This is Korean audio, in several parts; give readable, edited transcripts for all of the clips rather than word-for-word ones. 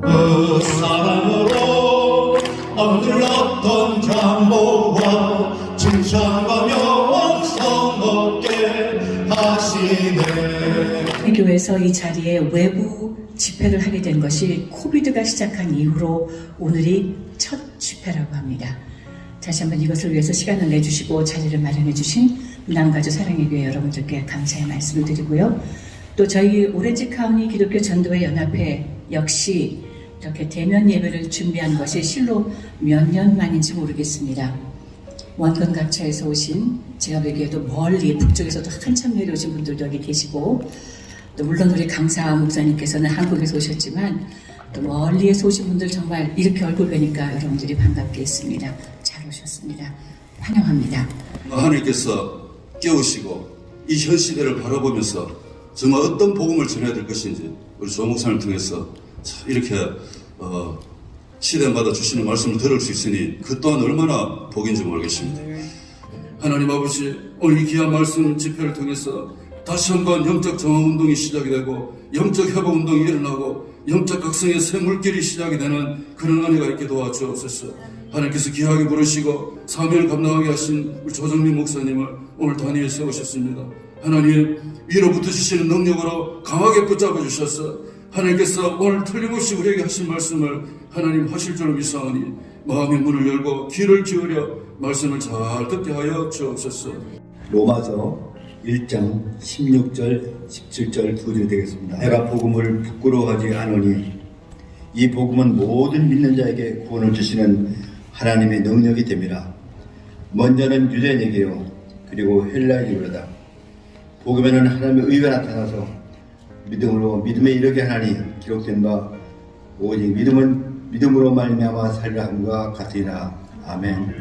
그 사랑으로 억눌렀던 장모와 칭찬과 명성 얻게 하시네. 교회에서 이 자리에 외부 집회를 하게 된 것이 코비드가 시작한 이후로 오늘이 첫 집회라고 합니다. 다시 한번 이것을 위해서 시간을 내주시고 자리를 마련해 주신 남가주 사랑의 교회 여러분들께 감사의 말씀을 드리고요. 또 저희 오렌지 카운티 기독교 전도회 연합회 역시 이렇게 대면 예배를 준비한 것이 실로 몇 년 만인지 모르겠습니다. 원근 각처에서 오신, 제가 보기에도 멀리 북쪽에서도 한참 내려오신 분들도 여기 계시고, 또 물론 우리 강사 목사님께서는 한국에서 오셨지만 또 멀리에서 오신 분들 정말 이렇게 얼굴 뵈니까 여러분들이 반갑게 했습니다. 잘 오셨습니다. 환영합니다. 하나님께서 깨우시고 이 현 시대를 바라보면서 정말 어떤 복음을 전해야 될 것인지 우리 조 목사님을 통해서 이렇게 시대마다 주시는 말씀을 들을 수 있으니 그 또한 얼마나 복인지 모르겠습니다. 하나님 아버지, 오늘 이 귀한 말씀 집회를 통해서 다시 한번 영적 정화운동이 시작이 되고 영적 회복운동이 일어나고 영적 각성의 새 물길이 시작이 되는 그런 은혜가 있게 도와주옵소서. 하나님께서 귀하게 부르시고 사명을 감당하게 하신 우리 조정민 목사님을 오늘 단위에 세우셨습니다. 하나님, 위로부터 주시는 능력으로 강하게 붙잡아 주셔서 하나님께서 오늘 틀림없이 우리에게 하신 말씀을 하나님 하실 줄로 믿사오니 마음의 문을 열고 귀를 기울여 말씀을 잘 듣게 하여 주옵소서. 로마서 1장 16절 17절 두 절이 되겠습니다. 내가 복음을 부끄러워하지 않으니 이 복음은 모든 믿는 자에게 구원을 주시는 하나님의 능력이 됨이라. 먼저는 유대인에게요 그리고 헬라인이로다. 복음에는 하나님의 의가 나타나서 믿음으로 믿음에 이르게 하나니 기록된 바 오직 믿음으로 말미암아 살려 함과 같으리라. 아멘.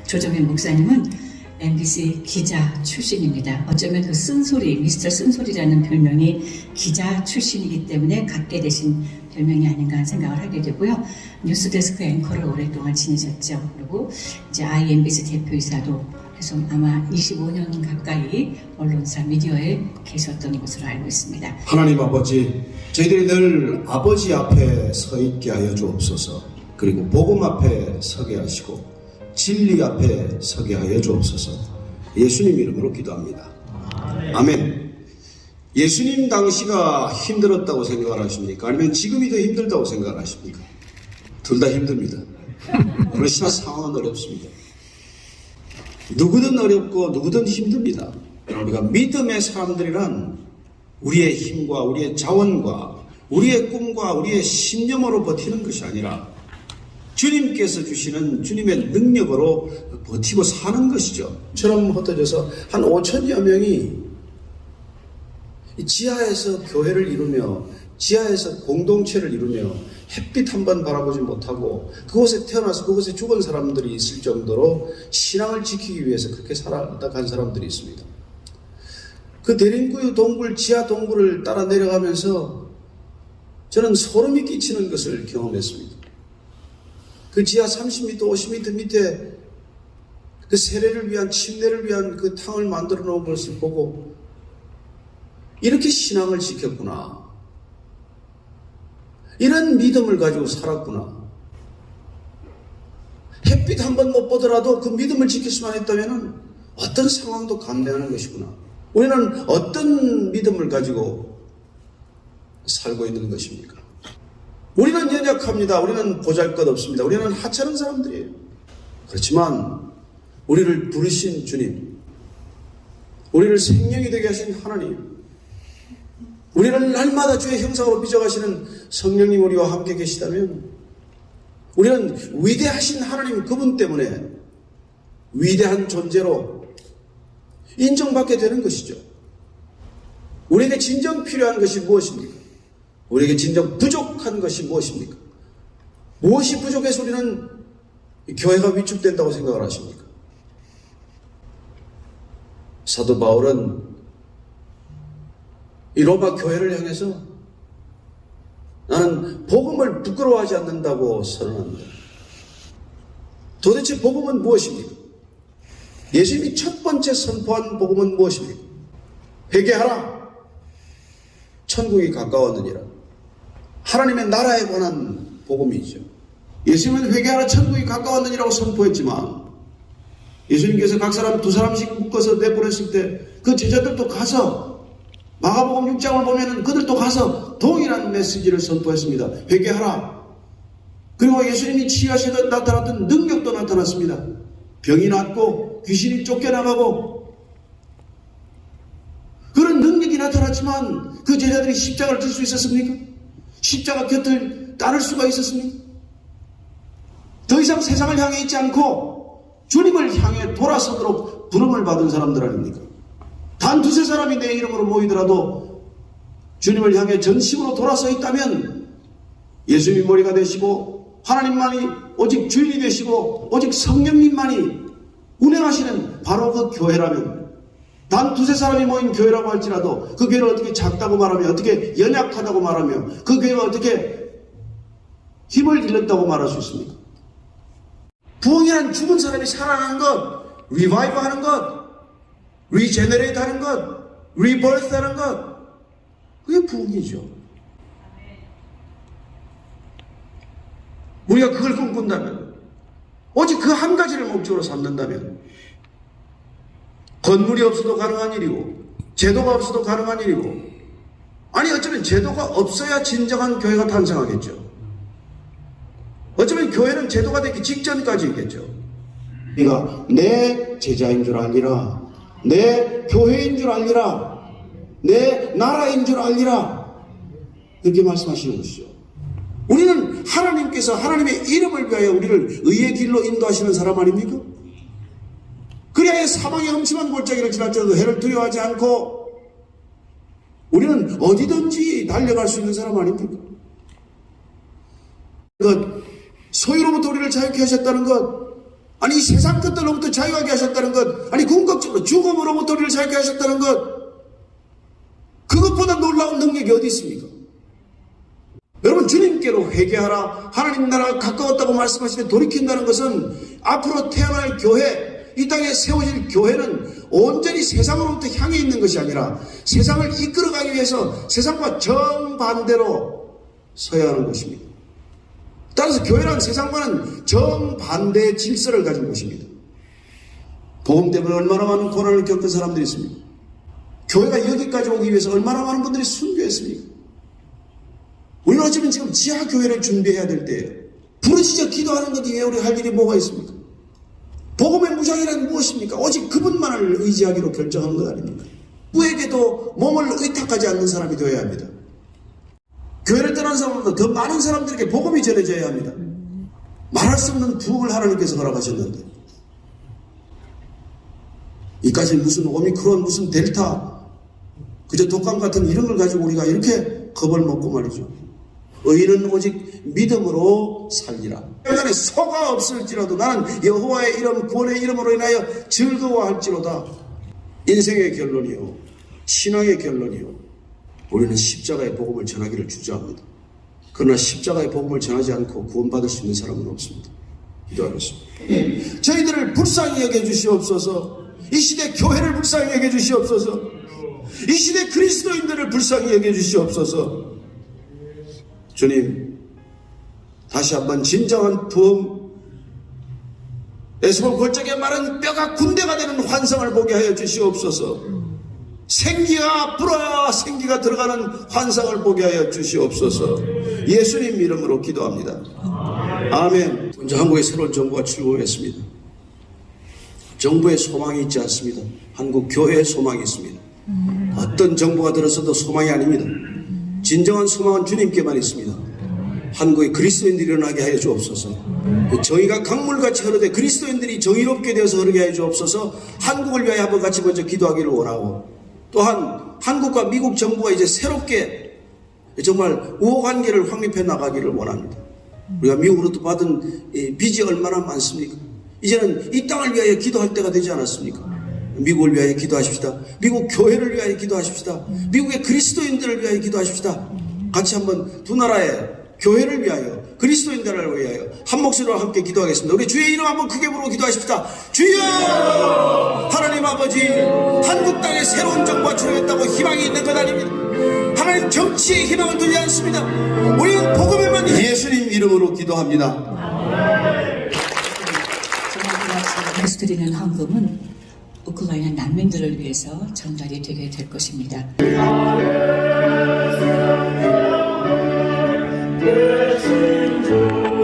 조정민 목사님은 MBC 기자 출신입니다. 어쩌면 그 쓴소리, 미스터 쓴소리라는 별명이 기자 출신이기 때문에 갖게 되신 별명이 아닌가 하는 생각을 하게 되고요. 뉴스데스크 앵커를 오랫동안 지내셨죠. 그리고 이제 IMBC 대표이사도 해서 아마 25년 가까이 언론사 미디어에 계셨던 것으로 알고 있습니다. 하나님 아버지, 저희들이 늘 아버지 앞에 서 있게 하여 주옵소서. 그리고 복음 앞에 서게 하시고 진리 앞에 서게 하여 주옵소서. 예수님 이름으로 기도합니다. 아멘. 예수님 당시가 힘들었다고 생각을 하십니까? 아니면 지금이 더 힘들다고 생각을 하십니까? 둘 다 힘듭니다. 그러시나 상황은 어렵습니다. 누구든 어렵고 누구든 힘듭니다. 우리가 믿음의 사람들이란 우리의 힘과 우리의 자원과 우리의 꿈과 우리의 신념으로 버티는 것이 아니라 주님께서 주시는 주님의 능력으로 버티고 사는 것이죠. 처럼 흩어져서 한 5천여 명이 지하에서 교회를 이루며 지하에서 공동체를 이루며 햇빛 한 번 바라보지 못하고 그곳에 태어나서 그곳에 죽은 사람들이 있을 정도로 신앙을 지키기 위해서 그렇게 살아간 사람들이 있습니다. 그 대림구유 동굴, 지하 동굴을 따라 내려가면서 저는 소름이 끼치는 것을 경험했습니다. 그 지하 30m, 50m 밑에 그 세례를 위한, 침례를 위한 그 탕을 만들어 놓은 것을 보고 이렇게 신앙을 지켰구나. 이런 믿음을 가지고 살았구나. 햇빛 한 번 못 보더라도 그 믿음을 지킬 수만 있다면 어떤 상황도 감내하는 것이구나. 우리는 어떤 믿음을 가지고 살고 있는 것입니까? 우리는 연약합니다. 우리는 보잘것없습니다. 우리는 하찮은 사람들이에요. 그렇지만 우리를 부르신 주님, 우리를 생명이 되게 하신 하나님, 우리를 날마다 주의 형상으로 빚어가시는 성령님 우리와 함께 계시다면 우리는 위대하신 하나님 그분 때문에 위대한 존재로 인정받게 되는 것이죠. 우리에게 진정 필요한 것이 무엇입니까? 우리에게 진정 부족한 것이 무엇입니까? 무엇이 부족해서 우리는 교회가 위축된다고 생각을 하십니까? 사도 바울은 이 로마 교회를 향해서 나는 복음을 부끄러워하지 않는다고 선언합니다. 도대체 복음은 무엇입니까? 예수님이 첫 번째 선포한 복음은 무엇입니까? 회개하라. 천국이 가까웠느니라. 하나님의 나라에 관한 복음이죠. 예수님은 회개하라 천국이 가까웠느니라고 선포했지만 예수님께서 각 사람 두 사람씩 묶어서 내보냈을 때 그 제자들도 가서 마가복음 6장을 보면은 그들도 가서 동일한 메시지를 선포했습니다. 회개하라. 그리고 예수님이 치유하시듯 나타났던 능력도 나타났습니다. 병이 낫고 귀신이 쫓겨나가고 그런 능력이 나타났지만 그 제자들이 십자가를 들 수 있었습니까? 십자가 곁을 따를 수가 있었습니까? 더 이상 세상을 향해 있지 않고 주님을 향해 돌아서도록 부름을 받은 사람들 아닙니까? 단 두세 사람이 내 이름으로 모이더라도 주님을 향해 전심으로 돌아서 있다면 예수님이 머리가 되시고 하나님만이 오직 주인이 되시고 오직 성령님만이 운행하시는 바로 그 교회라면 단 두세 사람이 모인 교회라고 할지라도 그 교회를 어떻게 작다고 말하며 어떻게 연약하다고 말하며 그 교회가 어떻게 힘을 잃었다고 말할 수 있습니까? 부흥이란 죽은 사람이 살아나는 것, 리바이브 하는 것, 리제너레이트 하는 것, 리버스 하는 것, 그게 부흥이죠. 우리가 그걸 꿈꾼다면, 오직 그 한 가지를 목적으로 삼는다면 건물이 없어도 가능한 일이고 제도가 없어도 가능한 일이고 아니 어쩌면 제도가 없어야 진정한 교회가 탄생하겠죠. 어쩌면 교회는 제도가 되기 직전까지겠죠. 네가 내 제자인 줄 알리라. 내 교회인 줄 알리라. 내 나라인 줄 알리라. 그렇게 말씀하시는 것이죠. 우리는 하나님께서 하나님의 이름을 위하여 우리를 의의 길로 인도하시는 사람 아닙니까? 그래야 사망의 험심한 골짜기를 지날지라도 해를 두려워하지 않고 우리는 어디든지 달려갈 수 있는 사람 아닙니까? 소유로부터 우리를 자유케 하셨다는 것, 아니 이 세상 것들로부터 자유하게 하셨다는 것, 아니 궁극적으로 죽음으로부터 우리를 자유케 하셨다는 것, 그것보다 놀라운 능력이 어디 있습니까? 여러분, 주님께로 회개하라, 하나님 나라가 가까웠다고 말씀하시되 돌이킨다는 것은 앞으로 태어날 교회, 이 땅에 세워질 교회는 온전히 세상으로부터 향해 있는 것이 아니라 세상을 이끌어가기 위해서 세상과 정반대로 서야 하는 것입니다. 따라서 교회란 세상과는 정반대의 질서를 가진 곳입니다. 복음 때문에 얼마나 많은 고난을 겪은 사람들이 있습니까? 교회가 여기까지 오기 위해서 얼마나 많은 분들이 순교했습니까? 우리는 어쩌면 지금 지하교회를 준비해야 될 때예요. 부르짖어 기도하는 것 이외에 우리 할 일이 뭐가 있습니까? 복음의 무장이란 무엇입니까? 오직 그분만을 의지하기로 결정한 것 아닙니까? 누구에게도 몸을 의탁하지 않는 사람이 되어야 합니다. 교회를 떠난 사람보다 더 많은 사람들에게 복음이 전해져야 합니다. 말할 수 없는 부흥을 하나님께서 허락하셨는데 이까지 무슨 오미크론 무슨 델타 그저 독감 같은 이런 걸 가지고 우리가 이렇게 겁을 먹고 말이죠. 의인은 오직 믿음으로 살리라. 인간에 소가 없을지라도 나는 여호와의 이름 구원의 이름으로 인하여 즐거워할지로다. 인생의 결론이요 신앙의 결론이요 우리는 십자가의 복음을 전하기를 주저합니다. 그러나 십자가의 복음을 전하지 않고 구원받을 수 있는 사람은 없습니다. 기도하겠습니다. 저희들을 불쌍히 여겨주시옵소서. 이 시대 교회를 불쌍히 여겨주시옵소서. 이 시대 그리스도인들을 불쌍히 여겨주시옵소서. 주님, 다시 한번 진정한 부흥, 에스겔 골짜기에 마른 뼈가 군대가 되는 환상을 보게 하여 주시옵소서. 생기가 불어야 생기가 들어가는 환상을 보게 하여 주시옵소서. 예수님 이름으로 기도합니다. 아멘. 먼저 한국의 새로운 정부가 출범했습니다. 정부에 소망이 있지 않습니다. 한국 교회에 소망이 있습니다. 어떤 정부가 들어서도 소망이 아닙니다. 진정한 소망은 주님께만 있습니다. 한국의 그리스도인들이 일어나게 하여 주옵소서. 정의가 강물같이 흐르되 그리스도인들이 정의롭게 되어서 흐르게 하여 주옵소서. 한국을 위하여 한번 같이 먼저 기도하기를 원하고, 또한 한국과 미국 정부가 이제 새롭게 정말 우호관계를 확립해 나가기를 원합니다. 우리가 미국으로부터 받은 빚이 얼마나 많습니까? 이제는 이 땅을 위하여 기도할 때가 되지 않았습니까? 미국을 위하여 기도하십시다. 미국 교회를 위하여 기도하십시다. 미국의 그리스도인들을 위하여 기도하십시다. 같이 한번 두 나라의 교회를 위하여, 그리스도인들을 위하여 한 목소리로 함께 기도하겠습니다. 우리 주의 이름 한번 크게 부르고 기도하십시다. 주여! 하나님 아버지, 한국 땅에 새로운 정부가 출범했다고 희망이 있는 것 아닙니다. 하나님 정치에 희망을 두지 않습니다. 우리는 복음에만 예수님 이름으로 기도합니다. 그래서 드리는 헌금은 우크라이나 난민들을 위해서 전달이 되게 될 것입니다.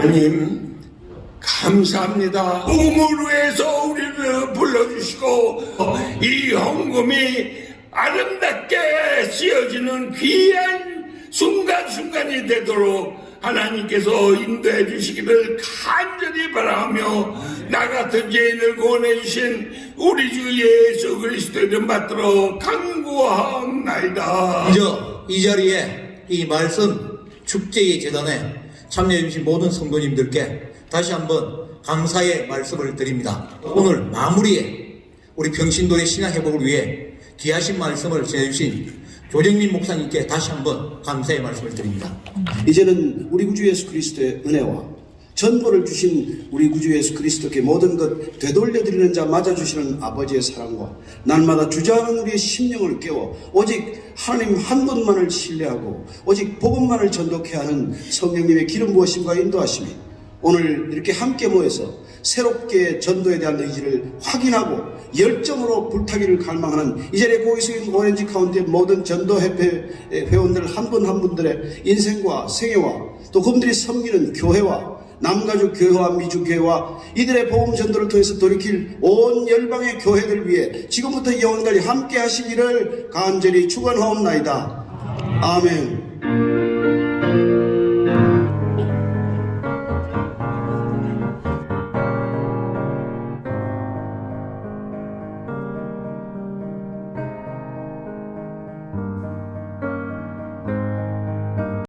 하나님 감사합니다. 복음을 위해서 우리를 불러주시고 이 헌금이 아름답게 쓰여지는 귀한 순간순간이 되도록 하나님께서 인도해 주시기를 간절히 바라며 나 같은 죄인을 구원해 주신 우리 주 예수 그리스도 이름 받들어 간구하옵나이다. 먼저 이 자리에 이 말씀 축제의 재단에 참여해 주신 모든 성도님들께 다시 한번 감사의 말씀을 드립니다. 오늘 마무리에 우리 평신도의 신앙 회복을 위해 귀하신 말씀을 전해주신 조정민 목사님께 다시 한번 감사의 말씀을 드립니다. 이제는 우리 구주 예수 그리스도의 은혜와 전부를 주신 우리 구주 예수 그리스도께 모든 것 되돌려드리는 자 맞아주시는 아버지의 사랑과 날마다 주저하는 우리의 심령을 깨워 오직 하나님 한 분만을 신뢰하고 오직 복음만을 전독해야 하는 성령님의 기름 부으심과 인도하심이 오늘 이렇게 함께 모여서 새롭게 전도에 대한 의지를 확인하고 열정으로 불타기를 갈망하는 이 자리에 고위수인 오렌지 카운티의 모든 전도협회 회원들 한 분 한 분들의 인생과 생애와 또 그분들이 섬기는 교회와 남가주 교회와 미주 교회와 이들의 복음 전도를 통해서 돌이킬 온 열방의 교회들 위해 지금부터 영원까지 함께 하시기를 간절히 축원하옵나이다. 아멘.